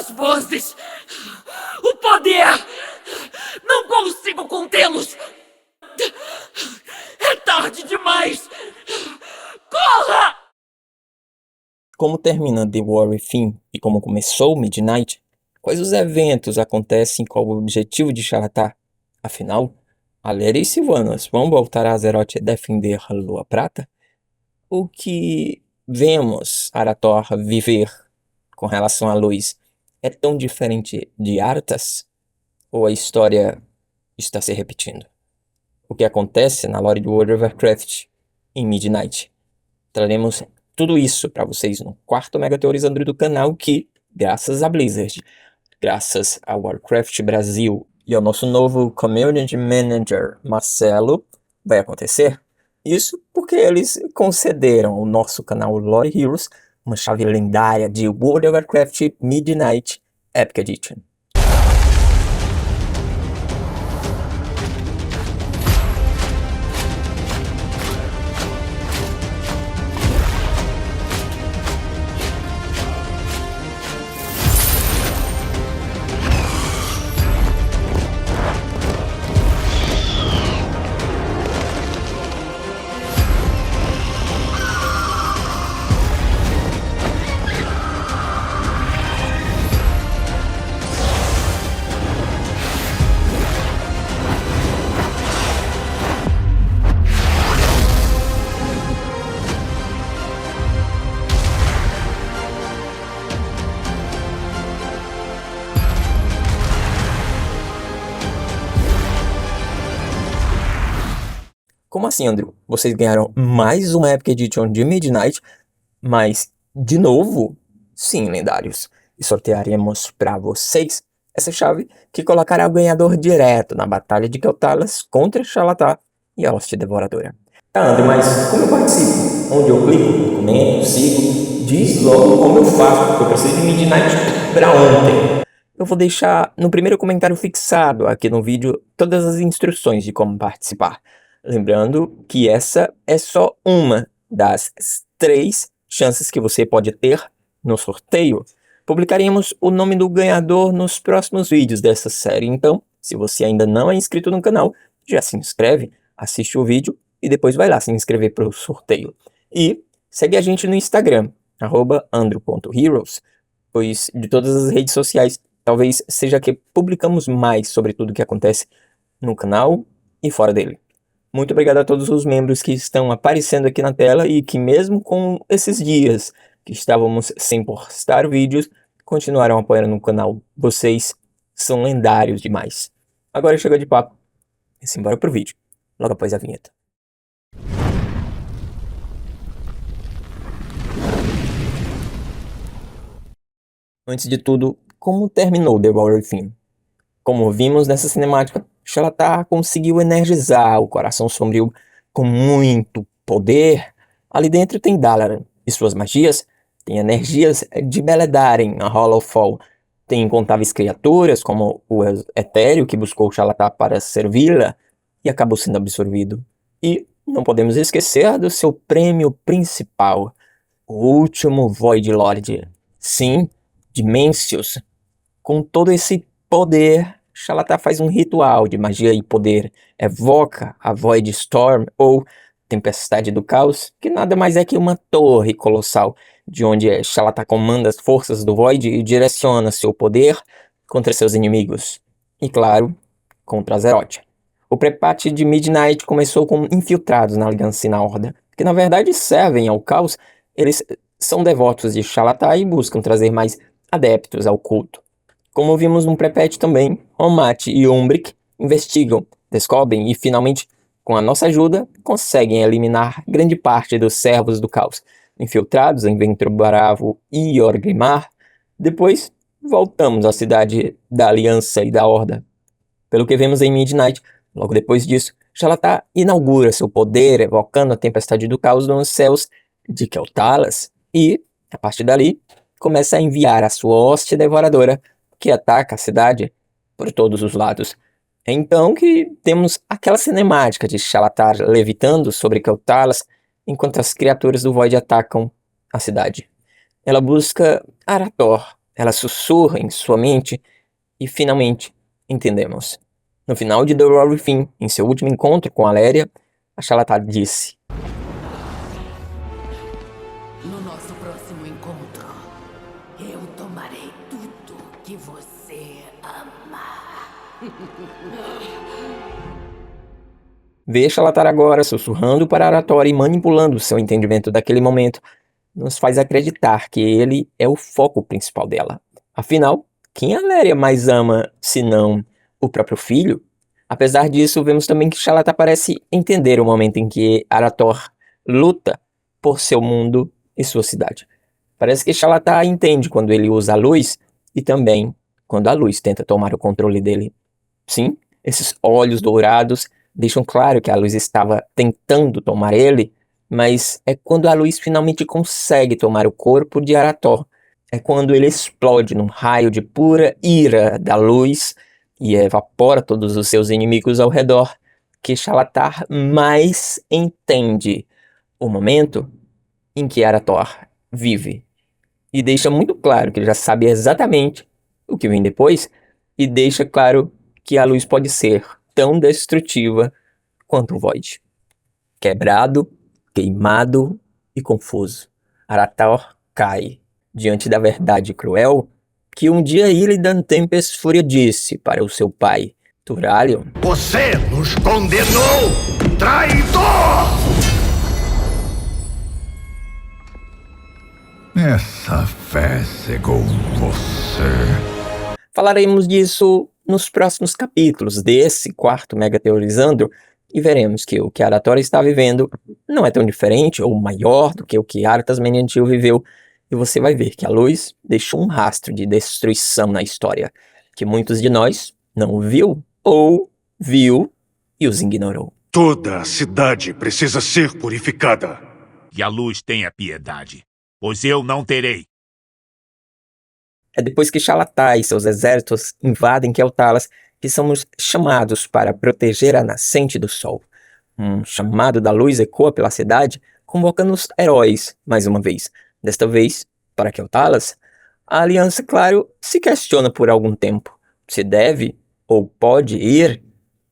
As vozes! O poder! Não consigo contê-los! É tarde demais! Corra! Como termina The War Within e como começou Midnight? Quais os eventos acontecem? Qual o objetivo de Xanatar? Afinal, Aleri e Sylvanas vão voltar a Azeroth defender a Lua Prata? O que vemos Arathor viver com relação à luz é tão diferente de Arthas? Ou a história está se repetindo? O que acontece na lore do World of Warcraft em Midnight? Traremos tudo isso para vocês no quarto Mega Teorizando do canal que, graças a Blizzard, graças a Warcraft Brasil e ao nosso novo Community Manager Marcelo, vai acontecer. Isso porque eles concederam ao nosso canal Lore Heroes uma chave lendária de World of Warcraft Midnight Epic Edition. Como assim, Andrew? Vocês ganharam mais uma Epic Edition de Midnight, mas, de novo? Sim, lendários. E sortearemos para vocês essa chave que colocará o ganhador direto na batalha de Quel'Thalas contra Xalatar e a Hoste Devoradora. Tá, Andrew, mas como eu participo? Onde eu clico, comento, sigo? Diz logo como eu faço, porque eu preciso de Midnight para ontem. Eu vou deixar no primeiro comentário fixado aqui no vídeo todas as instruções de como participar. Lembrando que essa é só uma das 3 chances que você pode ter no sorteio. Publicaremos o nome do ganhador nos próximos vídeos dessa série. Então, se você ainda não é inscrito no canal, já se inscreve, assiste o vídeo e depois vai lá se inscrever para o sorteio. E segue a gente no Instagram, @andrew.heroes, pois de todas as redes sociais, talvez seja que publicamos mais sobre tudo o que acontece no canal e fora dele. Muito obrigado a todos os membros que estão aparecendo aqui na tela e que mesmo com esses dias que estávamos sem postar vídeos, continuaram apoiando no canal. Vocês são lendários demais. Agora chega de papo e simbora pro vídeo, logo após a vinheta. Antes de tudo, como terminou The War Within? Como vimos nessa cinemática, Xalatar conseguiu energizar o Coração Sombrio com muito poder. Ali dentro tem Dalaran e suas magias, tem energias de Beledaren, a Hollowfall, tem incontáveis criaturas como o Etéreo que buscou Xalatar para servi-la e acabou sendo absorvido. E não podemos esquecer do seu prêmio principal, o último Void Lord. Sim, Dimensius. Com todo esse poder, Xalatar faz um ritual de magia e poder, evoca a Void Storm ou Tempestade do Caos, que nada mais é que uma torre colossal, de onde Xalatar comanda as forças do Void e direciona seu poder contra seus inimigos. E claro, contra Azeroth. O prepate de Midnight começou com infiltrados na Aliança e na Horda, que na verdade servem ao Caos. Eles são devotos de Xalatar e buscam trazer mais adeptos ao culto. Como vimos no pré-patch também, Omat e Umbric investigam, descobrem e finalmente, com a nossa ajuda, conseguem eliminar grande parte dos servos do caos, infiltrados em Ventre Bravo e Orgrimmar. Depois, voltamos à cidade da Aliança e da Horda. Pelo que vemos em Midnight, logo depois disso, Xalatar inaugura seu poder, evocando a Tempestade do Caos nos céus de Quel'Thalas e, a partir dali, começa a enviar a sua Hoste Devoradora, que ataca a cidade por todos os lados. É então que temos aquela cinemática de Xalatar levitando sobre Quel'Thalas, enquanto as criaturas do Void atacam a cidade. Ela busca Arathor, Ela sussurra em sua mente e finalmente entendemos. No final de The Rory Finn, em seu último encontro com Aléria, a Xal'ataar disse: No nosso próximo encontro, eu tomarei tudo que você ama. Ver Xal'ataar agora sussurrando para Arathorn e manipulando seu entendimento daquele momento nos faz acreditar que ele é o foco principal dela. Afinal, quem Aléria mais ama senão o próprio filho? Apesar disso, vemos também que Xal'ataar parece entender o momento em que Arathorn luta por seu mundo e sua cidade. Parece que Xal'ataar entende quando ele usa a luz e também quando a luz tenta tomar o controle dele. Sim, esses olhos dourados deixam claro que a luz estava tentando tomar ele, mas é quando a luz finalmente consegue tomar o corpo de Arathorn. É quando ele explode num raio de pura ira da luz e evapora todos os seus inimigos ao redor, que Xal'ataar mais entende o momento em que Arathorn vive. E deixa muito claro que ele já sabe exatamente o que vem depois, e deixa claro que a luz pode ser tão destrutiva quanto o Void. Quebrado, queimado e confuso, Arathorn cai diante da verdade cruel que um dia Illidan Tempest Fúria disse para o seu pai, Turalyon: Você nos condenou, traidor! Essa fé cegou você. Falaremos disso nos próximos capítulos desse quarto Mega Teorizando e veremos que o que Arathorn está vivendo não é tão diferente ou maior do que o que Arthas Menethil viveu, e você vai ver que a luz deixou um rastro de destruição na história, que muitos de nós não viu ou viu e os ignorou. Toda a cidade precisa ser purificada. Que a luz tenha piedade, pois eu não terei. É depois que Xal'ataar e seus exércitos invadem Quel'Thalas que somos chamados para proteger a nascente do sol. Um chamado da luz ecoa pela cidade, convocando os heróis mais uma vez. Desta vez, para Quel'Thalas, a aliança, claro, se questiona por algum tempo. Se deve ou pode ir,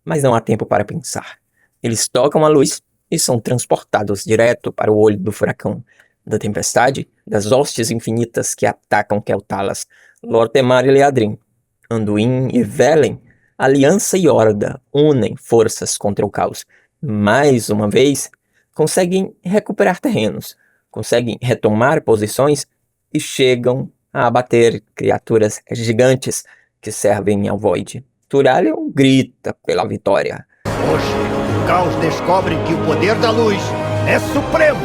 mas não há tempo para pensar. Eles tocam a luz e são transportados direto para o olho do furacão, da tempestade, das hostes infinitas que atacam Quel'Thalas, Lor'temar e Liadrin. Anduin e Velen, Aliança e Horda unem forças contra o caos. Mais uma vez, conseguem recuperar terrenos, conseguem retomar posições e chegam a abater criaturas gigantes que servem ao Void. Turalyon grita pela vitória. Hoje, o caos descobre que o poder da luz é supremo.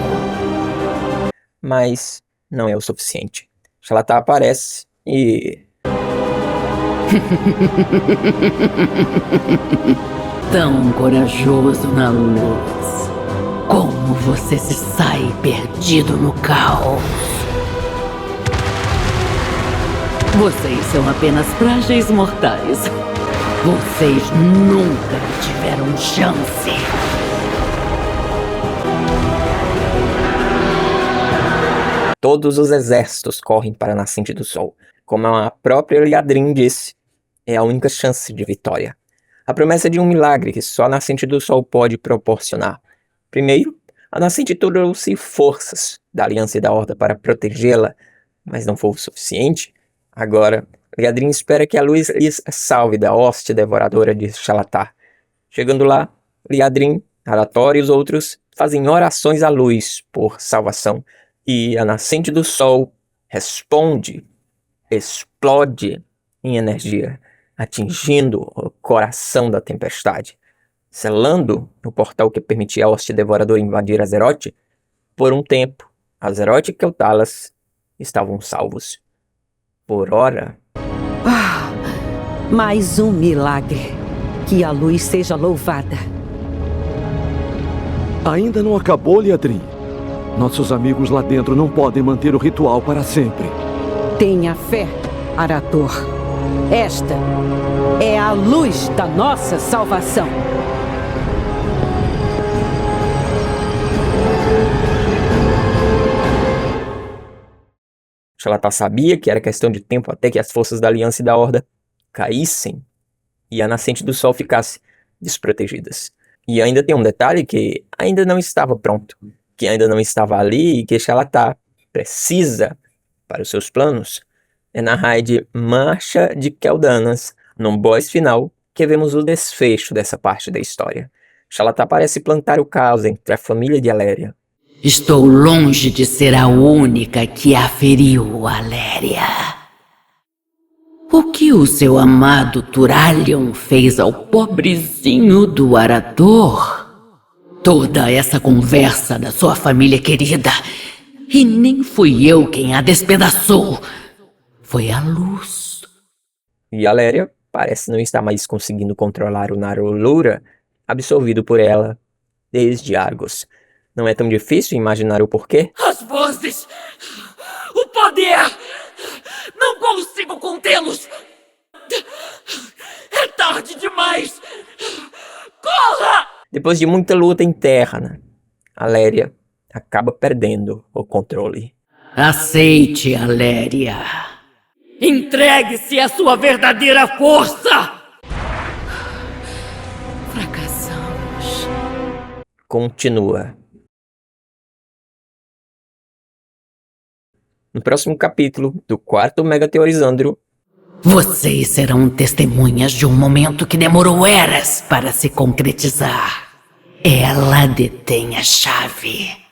Mas não é o suficiente. Xal'ataar aparece e... Tão corajoso na luz. Como você se sai perdido no caos? Vocês são apenas frágeis mortais. Vocês nunca tiveram chance. Todos os exércitos correm para a nascente do sol. Como a própria Liadrin disse, é a única chance de vitória. A promessa de um milagre que só a nascente do sol pode proporcionar. Primeiro, a nascente trouxe forças da Aliança e da Horda para protegê-la, mas não foi o suficiente. Agora, Liadrin espera que a luz lhes salve da hoste devoradora de Xal'ataar. Chegando lá, Liadrin, Arathorn e os outros fazem orações à luz por salvação, e a nascente do sol responde, explode em energia, atingindo o coração da tempestade, selando o portal que permitia a hoste devoradora invadir Azeroth. Por um tempo, Azeroth e Quel'Thalas estavam salvos. Por ora... Mais um milagre. Que a luz seja louvada. Ainda não acabou, Liadrin. Nossos amigos lá dentro não podem manter o ritual para sempre. Tenha fé, Arathorn. Esta é a luz da nossa salvação. Xalata sabia que era questão de tempo até que as forças da Aliança e da Horda caíssem e a nascente do sol ficasse desprotegidas. E ainda tem um detalhe que ainda não estava pronto, que ainda não estava ali e que Xalata precisa para os seus planos. É na raid Marcha de Quel'Danas, num boss final, que vemos o desfecho dessa parte da história. Xalata parece plantar o caos entre a família de Aléria. Estou longe de ser a única que aferiu Aléria. O que o seu amado Turalyon fez ao pobrezinho do Arador? Toda essa conversa da sua família querida, e nem fui eu quem a despedaçou. Foi a luz. E Aléria parece não estar mais conseguindo controlar o Narulura, absorvido por ela desde Argos. Não é tão difícil imaginar o porquê? As vozes! O poder! Não consigo contê-los! É tarde demais! Corra! Depois de muita luta interna, Aléria acaba perdendo o controle. Aceite, Aléria. Entregue-se à sua verdadeira força! Fracassamos. Continua. No próximo capítulo do quarto Megateorizandro, Vocês serão testemunhas de um momento que demorou eras para se concretizar. Ela detém a chave.